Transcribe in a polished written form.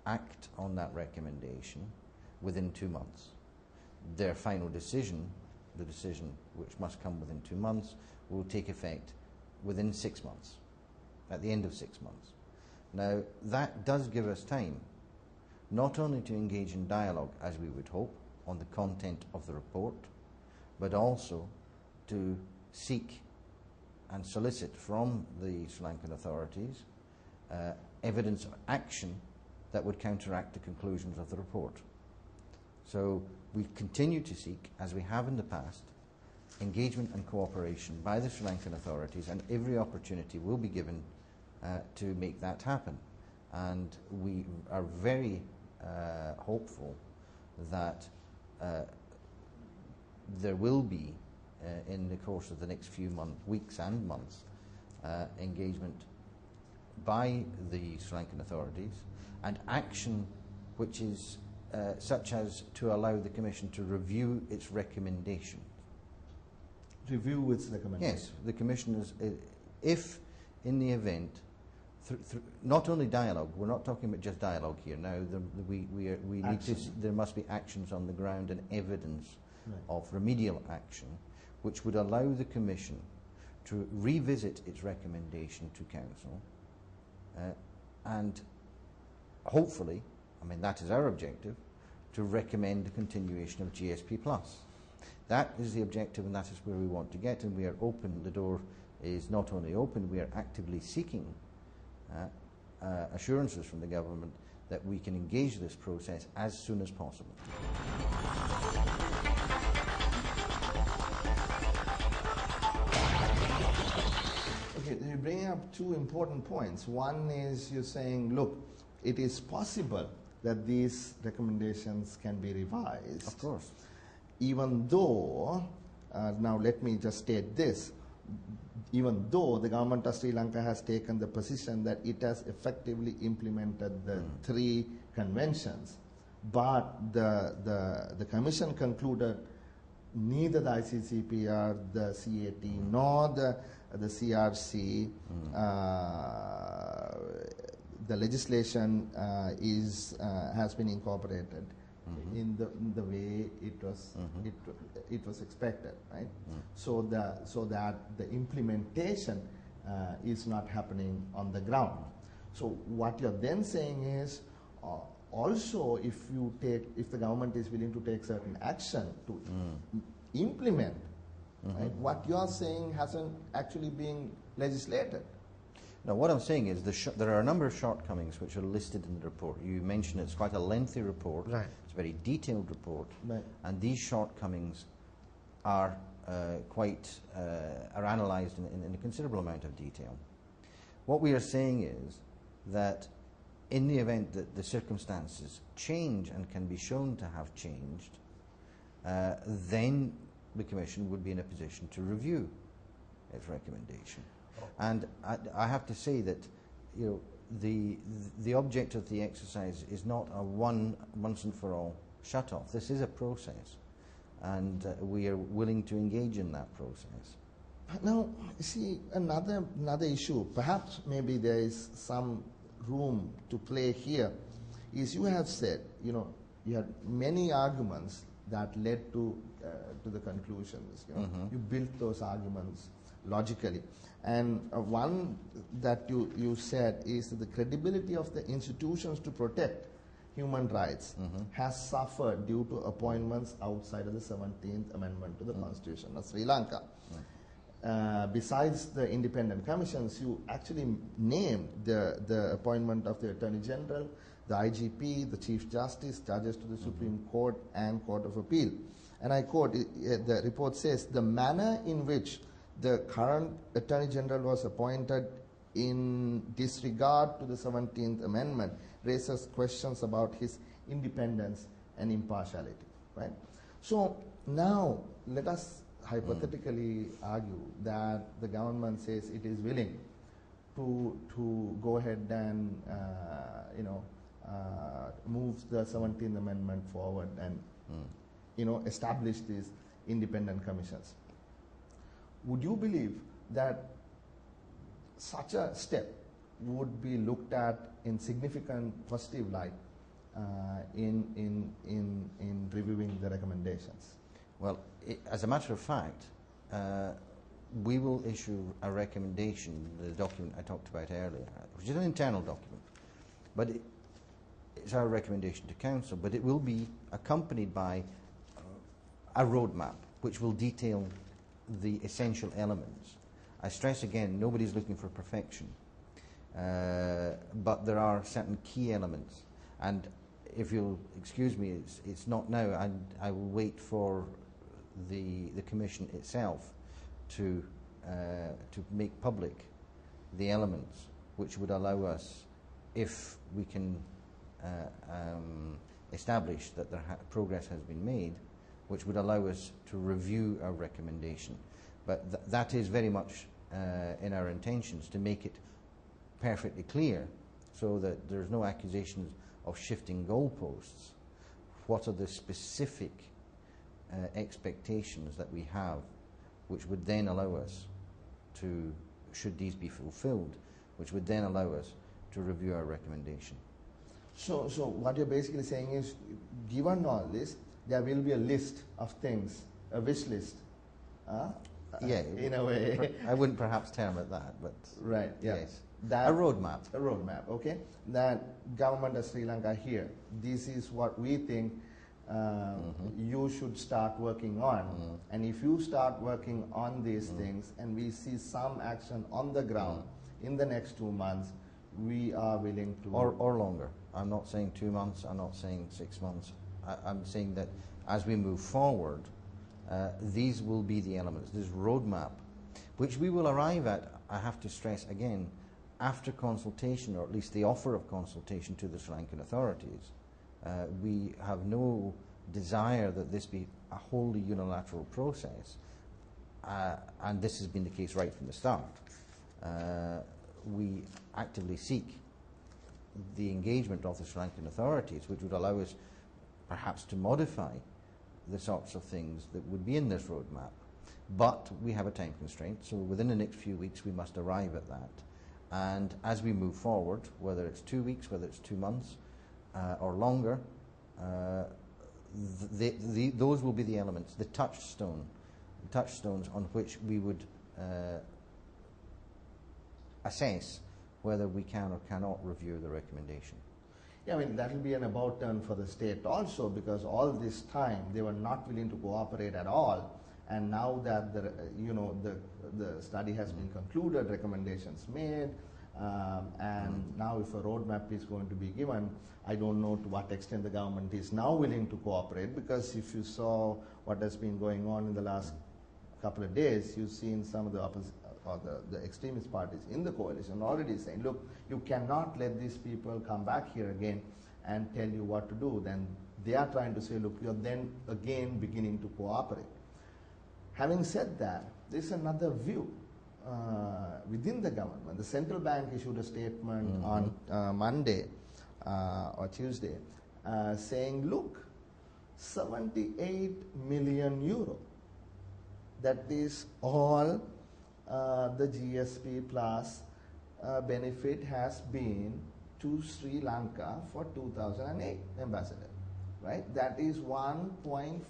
act on that recommendation within 2 months. Their final decision, the decision which must come within 2 months, will take effect within 6 months, at the end of 6 months. Now, that does give us time, not only to engage in dialogue, as we would hope, on the content of the report, but also to seek and solicit from the Sri Lankan authorities evidence of action that would counteract the conclusions of the report. So we continue to seek, as we have in the past, engagement and cooperation by the Sri Lankan authorities, and every opportunity will be given to make that happen. And we are very hopeful that there will be, in the course of the next few weeks and months, engagement by the Sri Lankan authorities and action which is such as to allow the Commission to review its recommendations. Review its recommendations? Yes, the Commission is, if in the event, not only dialogue, we're not talking about just dialogue here now, there must be actions on the ground and evidence of remedial action which would allow the Commission to revisit its recommendation to Council and hopefully, I mean that is our objective, to recommend the continuation of GSP+. That is the objective and that is where we want to get, and we are open. The door is not only open, we are actively seeking assurances from the government that we can engage this process as soon as possible. Okay, you bring up two important points. One is you're saying, look, it is possible that these recommendations can be revised. Of course. Even though, now let me just state this, even though the government of Sri Lanka has taken the position that it has effectively implemented the three conventions, but the Commission concluded neither the ICCPR, the CAT, nor the CRC, the legislation has been incorporated in the way it was expected, right? So that the implementation is not happening on the ground. So what you're then saying is, also if the government is willing to take certain action to implement, right, what you are saying hasn't actually been legislated. Now, what I'm saying is there are a number of shortcomings which are listed in the report. You mentioned it's quite a lengthy report. Right. It's a very detailed report. Right. And these shortcomings are are analysed in a considerable amount of detail. What we are saying is that in the event that the circumstances change and can be shown to have changed, then the Commission would be in a position to review its recommendation. And I have to say that, you know, the object of the exercise is not a once and for all shut off. This is a process, and we are willing to engage in that process. Now, see, another issue, perhaps maybe there is some room to play here, is you have said, you know, you had many arguments that led to the conclusions. You know, you built those arguments logically, and one that you said is that the credibility of the institutions to protect human rights has suffered due to appointments outside of the 17th Amendment to the Constitution of Sri Lanka. Besides the independent commissions, you actually named the appointment of the Attorney General, the IGP, the Chief Justice, judges to the Supreme Court and Court of Appeal. And I quote, the report says, the manner in which the current Attorney General was appointed in disregard to the 17th Amendment raises questions about his independence and impartiality, right? So now let us hypothetically argue that the government says it is willing to go ahead and move the 17th Amendment forward and establish these independent commissions. Would you believe that such a step would be looked at in significant positive light in reviewing the recommendations? Well, as a matter of fact, we will issue a recommendation, the document I talked about earlier, which is an internal document, but it's our recommendation to Council, but it will be accompanied by a roadmap which will detail the essential elements. I stress again, nobody's looking for perfection, but there are certain key elements, and if you'll excuse me, it's not now, and I will wait for the Commission itself to make public the elements which would allow us, if we can establish that progress has been made, which would allow us to review our recommendation. But that is very much in our intentions, to make it perfectly clear so that there's no accusations of shifting goalposts. What are the specific expectations that we have, which would then allow us to, should these be fulfilled, which would then allow us to review our recommendation. So what you're basically saying is, given all this, there will be a list of things, a wish list. Yeah, in a way. I wouldn't perhaps term it that, but right. Yeah. yes, That, a roadmap. A roadmap. Okay. That government of Sri Lanka here. This is what we think you should start working on. And if you start working on these things, and we see some action on the ground in the next 2 months, we are willing to. Or longer. I'm not saying 2 months. I'm not saying 6 months. I'm saying that as we move forward, these will be the elements, this roadmap, which we will arrive at, I have to stress again, after consultation, or at least the offer of consultation to the Sri Lankan authorities. We have no desire that this be a wholly unilateral process, and this has been the case right from the start. We actively seek the engagement of the Sri Lankan authorities, which would allow us perhaps to modify the sorts of things that would be in this roadmap. But we have a time constraint, so within the next few weeks we must arrive at that. And as we move forward, whether it's 2 weeks, whether it's 2 months, or longer, those will be the elements, the touchstones on which we would assess whether we can or cannot review the recommendation. Yeah, I mean, that will be an about turn for the state also, because all this time they were not willing to cooperate at all, and now that the study has been concluded, recommendations made, and now if a roadmap is going to be given, I don't know to what extent the government is now willing to cooperate, because if you saw what has been going on in the last couple of days, you've seen some of the the extremist parties in the coalition already saying, look, you cannot let these people come back here again and tell you what to do. Then they are trying to say, look, you're then again beginning to cooperate. Having said that, there's another view within the government. The central bank issued a statement on Monday or Tuesday saying, look, 78 million euro, that is all the GSP plus benefit has been to Sri Lanka for 2008, Ambassador, right? That is 1.4